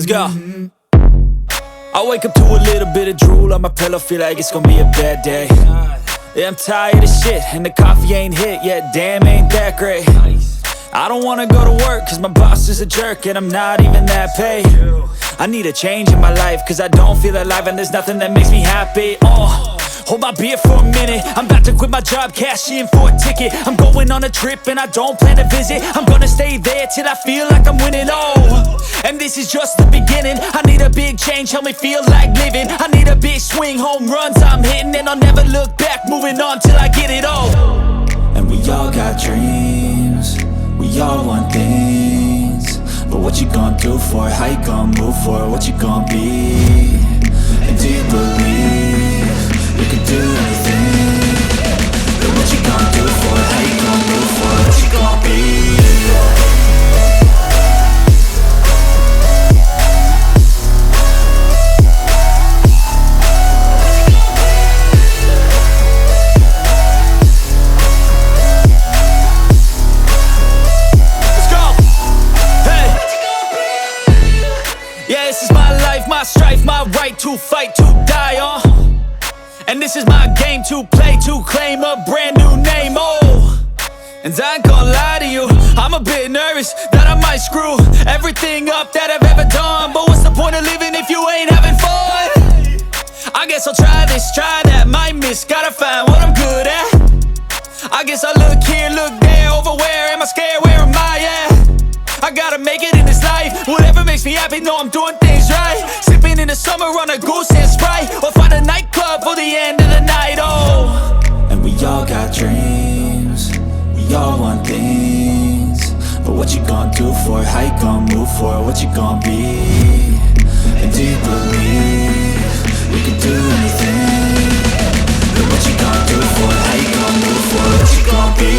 Let's go. I wake up to a little bit of drool on my pillow, feel like it's gonna be a bad day. Yeah, I'm tired of shit, and the coffee ain't hit yet, damn, ain't that great. I don't wanna go to work, cause my boss is a jerk, and I'm not even that paid. I need a change in my life, cause I don't feel alive, and there's nothing that makes me happy. Hold my beer for a minute, I'm about to quit my job, cash in for a ticket. I'm going on a trip and I don't plan to visit. I'm gonna stay there till I feel like I'm winning, and this is just the beginning. I need a big change, help me feel like living. I need a big swing, home runs I'm hitting, and I'll never look back, moving on till I get it all. And we all got dreams, we all want things, but what you gonna do for it? How you gonna move for it? What you gonna be? And do you believe you can do anything? But what you gonna do for it? How you gonna move for it? What you gonna be? My strife, my right to fight, to die on. And this is my game to play, to claim a brand new name, And I ain't gonna lie to you, I'm a bit nervous that I might screw everything up that I've ever done. But what's the point of living if you ain't having fun? I guess I'll try this, try that, might miss, gotta find what I'm good at. I guess I look here, look there, over where am I scared, where am I at? I gotta make it in this life, whatever makes me happy, know I'm doing things right. Sipping in the summer on a goose and Sprite, or find a nightclub for the end of the night, And we all got dreams, we all want things, but what you gonna do for it? How you gonna move for it? What you gonna be? And do you believe you can do anything? But what you gonna do for it? How you gonna move for it? What you gonna be?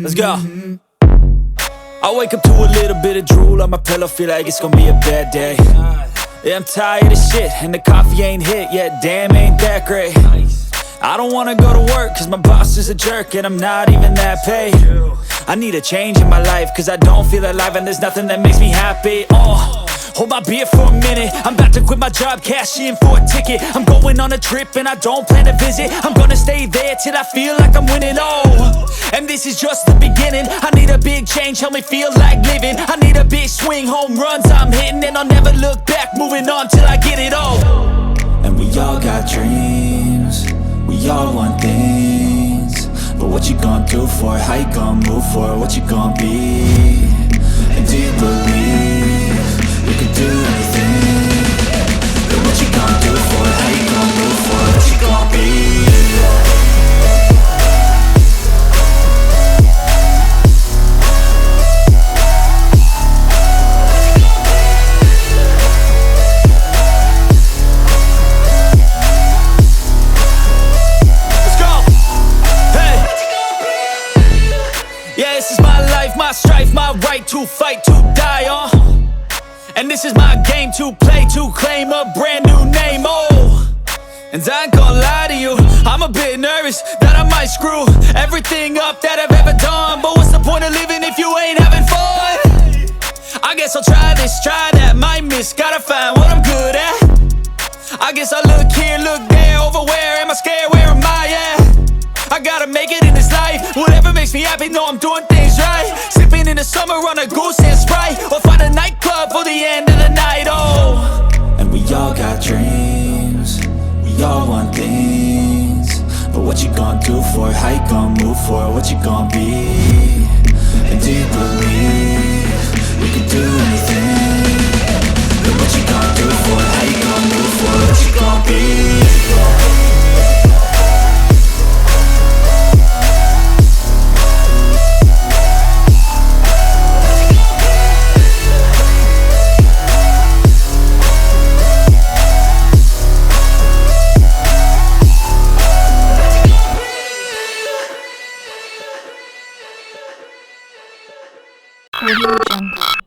Let's go. I wake up to a little bit of drool on my pillow, feel like it's gonna be a bad day. Yeah, I'm tired of shit, and the coffee ain't hit yet. Damn, ain't that great. I don't wanna go to work, cause my boss is a jerk, and I'm not even that paid. I need a change in my life, cause I don't feel alive, and there's nothing that makes me happy. Hold my beer for a minute. I'm about to quit my job, cash in for a ticket. I'm going on a trip and I don't plan to visit. I'm gonna stay there till I feel like I'm winning. And this is just the beginning. I need a big change, help me feel like living. I need a big swing, home runs I'm hitting, and I'll never look back, moving on till I get it all. And we all got dreams, we all want things, but what you gonna do for it? How you gonna move for it? What you gonna be? And do you believe you can do anything? But what you gonna do for it? How you gonna move for it? What you gonna be? Let's go! Hey! Yeah, this is my life, my strife, my right to fight, to die on. And this is my game to play, to claim a brand new name, And I ain't gonna lie to you, I'm a bit nervous that I might screw everything up that I've ever done. But what's the point of living if you ain't having fun? I guess I'll try this, try that, might miss, gotta find what I'm good at. I guess I look here, look there, over where am I scared, where am I at? I gotta make it in this life, whatever makes me happy, know I'm doing things right. Sipping in the summer on a goose and Sprite, or find a nightclub for the end of the night, And we all got dreams, we all want things, but what you gonna do for it? How you gonna move for it? What you gonna be? And do you believe you can do anything? But what you gonna do for it? How you gonna move for it? What you gonna be? Audio Jungle.